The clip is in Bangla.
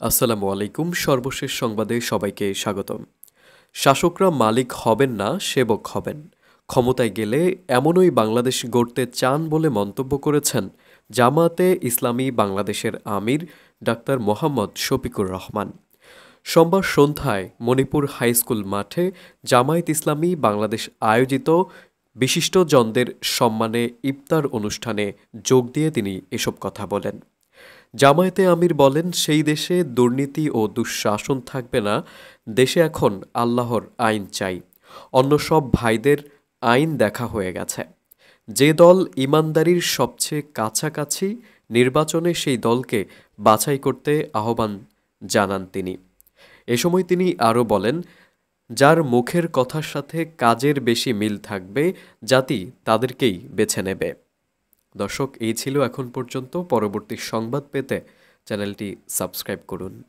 আসসালামু আলাইকুম। সর্বশেষ সংবাদে সবাইকে স্বাগতম। শাসকরা মালিক হবেন না, সেবক হবেন। ক্ষমতায় গেলে এমনই বাংলাদেশ গড়তে চান বলে মন্তব্য করেছেন জামায়াতে ইসলামী বাংলাদেশের আমির ডাক্তার মোহাম্মদ শফিকুর রহমান। সোমবার সন্ধ্যায় মণিপুর হাইস্কুল মাঠে জামায়াত ইসলামী বাংলাদেশ আয়োজিত বিশিষ্টজনদের সম্মানে ইফতার অনুষ্ঠানে যোগ দিয়ে তিনি এসব কথা বলেন। জামায়াতে আমির বলেন, সেই দেশে দুর্নীতি ও দুঃশাসন থাকবে না। দেশে এখন আল্লাহর আইন চাই। অন্য সব ভাইদের আইন দেখা হয়ে গেছে। যে দল ইমানদারির সবচেয়ে কাছাকাছি, নির্বাচনে সেই দলকে বাছাই করতে আহ্বান জানান তিনি। এ সময় তিনি আরও বলেন, যার মুখের কথার সাথে কাজের বেশি মিল থাকবে, জাতি তাদেরকেই বেছে নেবে। দর্শক, এই ছিল এখন পর্যন্ত। পরবর্তী সংবাদ পেতে চ্যানেলটি সাবস্ক্রাইব করুন।